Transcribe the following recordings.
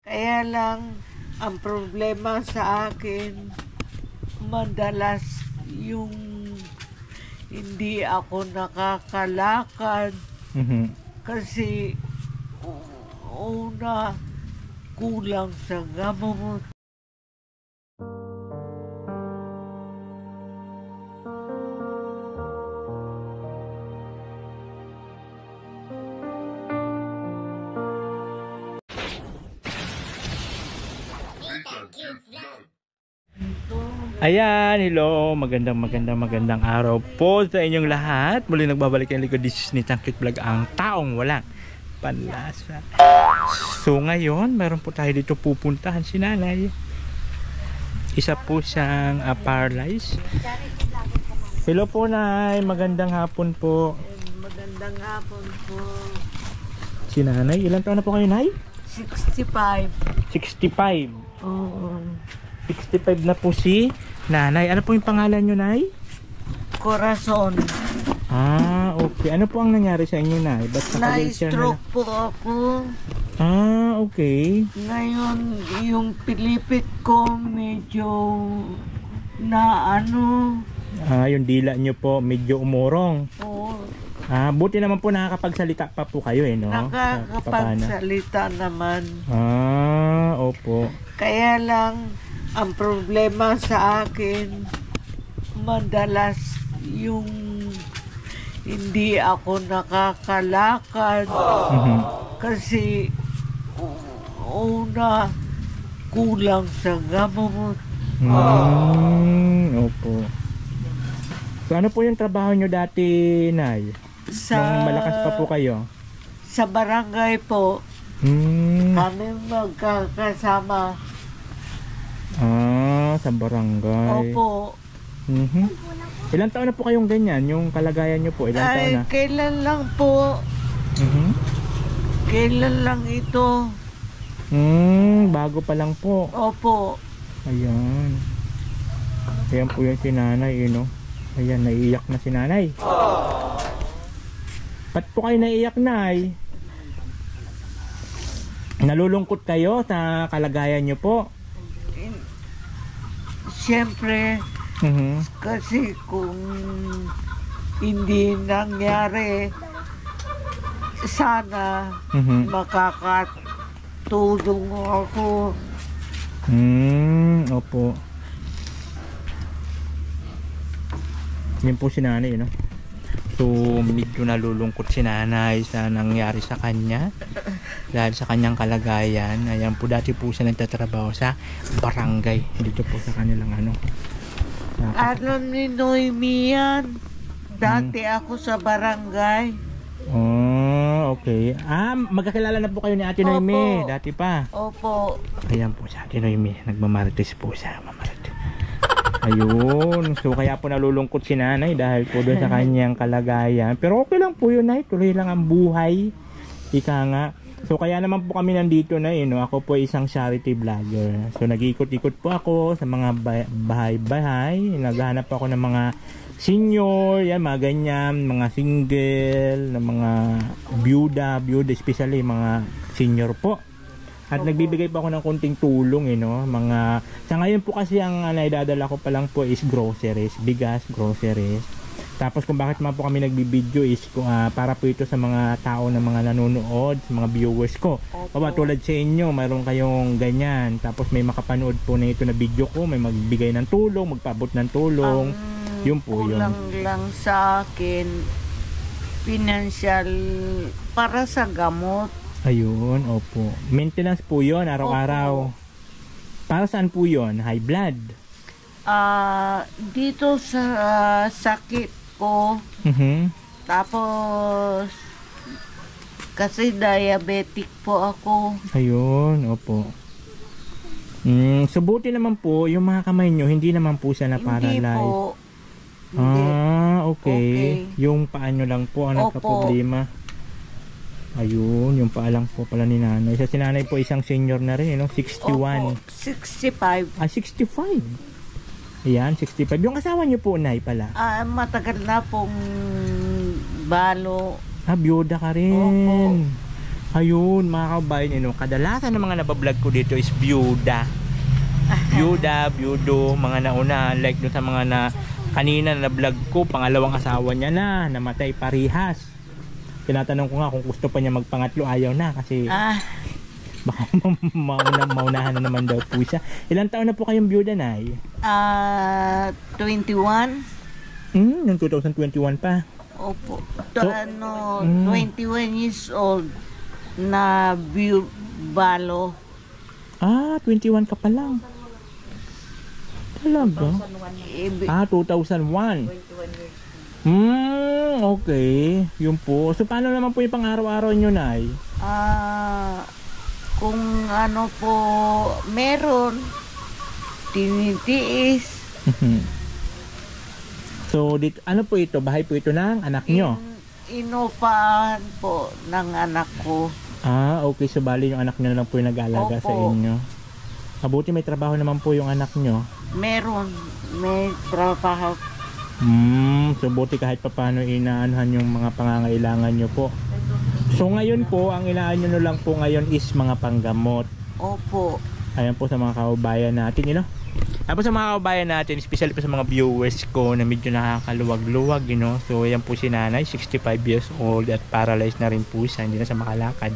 Kaya lang, ang problema sa akin, madalas yung hindi ako nakakalakad kasi una, kulang sa gamot. Ayan, hello, magandang araw po sa inyong lahat. Muli nagbabalik ang likod, this is ni Tangkit Vlog, ang taong walang panlasa. So ngayon, meron po tayo dito pupuntahan si nanay. Isa po siyang paralyzed. Hello po nay, magandang hapon po. Magandang hapon po. Si nanay, ilan taon na po kayo nay? 65. 65. Oo. 65 na po si nanay. Ano po yung pangalan nyo, nay? Corazon. Ah, okay. Ano po ang nangyari sa inyo, nay? Ba't Na-stroke po ako. Ah, okay. Ngayon, yung pilipit ko medyo na ano. Ah, yung dila nyo po medyo umurong. Oo. Ah, buti naman po nakakapagsalita pa po kayo no? Nakakapagsalita naman. Ah, opo. Kaya lang, ang problema sa akin, madalas yung hindi ako nakakalakad kasi una, kulang sa gamot. Opo. So ano po yung trabaho nyo dati, nay? Nung malakas pa po kayo? Sa barangay po, kami magkakasama. Ah, sa barangay. Opo. Ilang taon na po kayong ganyan? Yung kalagayan nyo po, ilang taon na? Kailan lang po. Kailan lang ito. Bago pa lang po. Opo. Ayan. Ayan po yung si nanay, Ayan, naiiyak na si nanay. Ba't po kayo naiiyak, nay? Nalulungkot kayo sa kalagayan nyo po? Siyempre, kasi kung hindi nangyari, sana makakatulong ako. Opo. Yan po si nanay, So, medyo nalulungkot si nanay sa nangyari sa kanya dahil sa kanyang kalagayan. Ayan po, dati po siya nagtatrabaho sa barangay dito po sa kanilang Alam ni Noemi yan. Dati ako sa barangay. Oh, okay. Magkakilala na po kayo ni Ate Noemi. Opo. Dati pa. Opo. Ayan po si Ate Noemi. Nagmamarites po siya. Ayun. So kaya po nalulungkot si nanay dahil po doon sa kanyang kalagayan. Pero okay lang po yun, nay. Tuloy lang ang buhay. Ika nga. So kaya naman po kami nandito na Ako po isang charity vlogger. So nag-ikot-ikot po ako sa mga bahay-bahay. Naghahanap ako ng mga senior, yan, mga ganyan, mga single, na mga byuda, especially mga senior po. At nagbibigay pa ako ng konting tulong, sa ngayon po kasi ang naidadala ko pa lang po is groceries, bigas, groceries. Tapos kung bakit man po kami nagbibideo is para po ito sa mga tao na mga nanonood, sa mga viewers ko. Tulad sa inyo, mayroon kayong ganyan. Tapos may makapanood po na ito na video ko, may magbigay ng tulong, magpaabot ng tulong. Yun po yun. Kulang lang sa akin, financial para sa gamot. Ayun, opo. Maintenance po yun, araw-araw. Para saan po yun? High blood? Dito sa sakit ko. Tapos, kasi diabetic po ako. Ayun, opo. So buti naman po, yung mga kamay nyo, hindi naman po siya na-paralyze. Hindi po. Okay. Yung paa nyo lang po ang nagka-problema. Ayun, yung paa lang po pala ni nanay. Si nanay po isang senior na rin, 61. Opo, 65. 65. Ayan, 65. Yung asawa nyo po, nay pala? Matagal na pong balo. Byuda ka rin. Opo. Ayun, mga kabayan, kadalasan ng mga nabablog ko dito is byuda. Byudo, mga nauna, like doon sa mga na kanina na vlog ko, pangalawang asawa niya na, namatay parihas. Tinatanong ko nga kung gusto pa niya magpangatlo, ayaw na kasi baka maunahan na naman daw po siya. Ilang taon na po kayong byuda, Nay? 21. Yung 2021 pa. Opo. So, 21 years old na balo. 21 ka pa lang. Talaga? 2001. Okay. Yun po. So, paano naman po yung pang-araw-araw nyo, Nay? Kung ano po meron, tinitiis. So, dito, ano po ito? Bahay po ito ng anak nyo? Inupahan po ng anak ko. Okay. So, bali yung anak nyo na lang po yung nag-aalaga sa inyo. Mabuti may trabaho naman po yung anak nyo. Meron. May trabaho. So, buti kahit pa paano inaanuhan yung mga pangangailangan nyo po. So, ngayon po, ang inaan nyo lang po ngayon is mga panggamot. Opo. Ayan po sa mga kababayan natin, Tapos sa mga kababayan natin, especially po sa mga viewers ko na medyo nakakaluwag-luwag, So, ayan po si nanay, 65 years old at paralyzed na rin po siya, hindi na siya makalakad.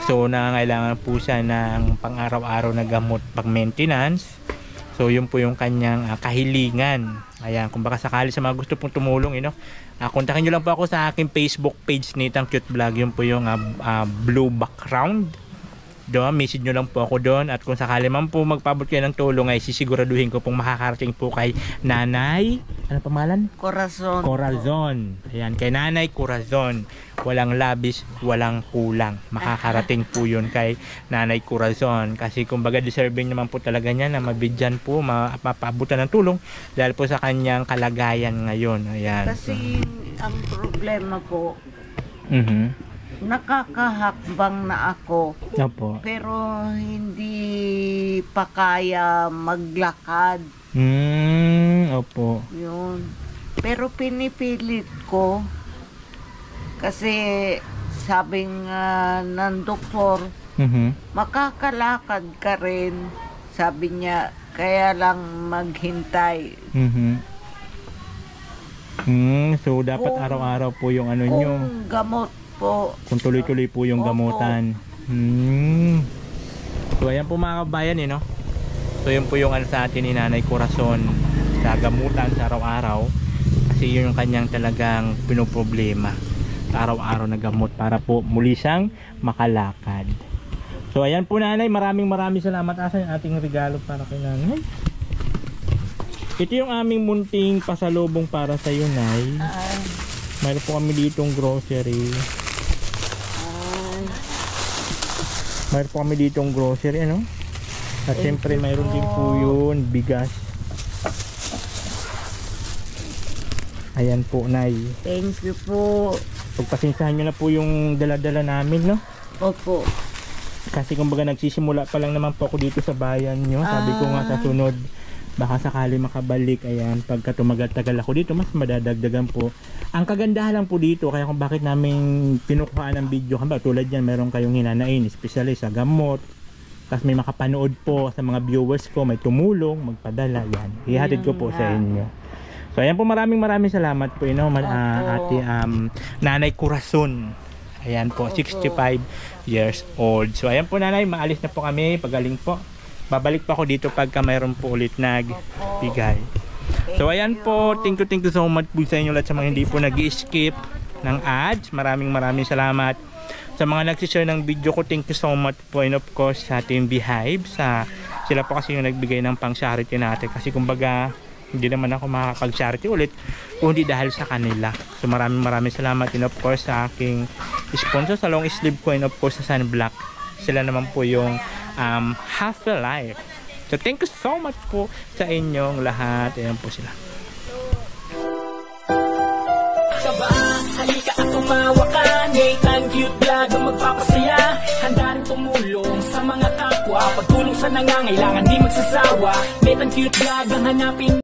So, nangangailangan po siya ng pang-araw-araw na gamot pag-maintenance. So, yun po yung kanyang kahilingan. Ayan, kung baka sakali sa mga gusto pong tumulong, kontakin nyo lang po ako sa aking Facebook page nitang Cute Vlog. Yun po yung blue background. Doon, message nyo lang po ako doon. At kung sakali man po magpabot kayo ng tulong, ay sisiguraduhin ko pong makakarating po kay Nanay. Ano pangalan? Corazon. Ayan, kay Nanay Corazon. Walang labis, walang kulang. Makakarating po yun kay Nanay Corazon. Kasi kumbaga deserving naman po talaga niya na mabigyan po, mapaabutan ng tulong dahil po sa kanyang kalagayan ngayon. Ayan. Kasi ang problema po, nakakahakbang na ako. Opo. Pero hindi pa kaya maglakad. Opo. Yun. Pero pinipilit ko kasi sabi nga ng doktor, makakalakad ka rin. Sabi niya, kaya lang maghintay. So dapat araw-araw po yung ano nyo. Kung gamot po. Kung tuloy-tuloy po yung gamutan. So ayan po mga kabayan, So yun po yung sa atin ni Nanay Corazon sa gamutan sa araw-araw. Kasi yun yung kanyang talagang pinoproblema. Araw-araw na gamot para po muli siyang makalakad. So ayan po, Nanay, maraming salamat. Asa yung ating regalo para kay Nanay? Ito yung aming munting pasalubong para sa iyo, Nay. Mayroon po kami ditong grocery. Mayroon po kami ditong grocery, At siyempre mayroon din po yun, bigas. Ayan po, Nay. Thank you po. Pagpasensyahan nyo na po yung dala-dala namin, Opo. Kasi kumbaga nagsisimula pa lang naman po ako dito sa bayan nyo. Sabi ko nga sa sunod, baka sakali makabalik. Ayan, pagka tumagal-tagal ako dito, mas madadagdagan po. Ang kagandahan lang po dito, kaya kung bakit namin pinukuhaan ng video, tulad yan, meron kayong hinanain, especially sa gamot. Tapos may makapanood po sa mga viewers ko, may tumulong, magpadala, yan. Ihatid ko po sa inyo. So ayan po, maraming salamat po, Ate Nanay Corazon. Ayan po, 65 years old. So ayan po, Nanay, maalis na po kami, pagaling po. Babalik pa ako dito pagka mayroon po ulit nagbigay. So ayan po, thank you so much po sa inyo lahat sa mga hindi po nag-skip ng ads. Maraming salamat. Sa mga nagsishare ng video ko, thank you so much po, and of course sa Team Beehive. Sila po kasi yung nagbigay ng pang-charity natin. Kasi kumbaga, hindi naman ako makakapag-charity ulit kung hindi dahil sa kanila. So maraming salamat, and of course sa aking sponsor sa long sleeve ko, and of course sa Sunblock. Sila naman po yung Half the Life. So thank you so much po sa inyong lahat. Ayan po sila. Halika at tumawa ka, Nathan Cute Vlog ang magpapasaya. Handa rin tumulong sa mga kapwa, pagtulong sa nangangailangan di magsasawa. Nathan Cute Vlog ang hanapin.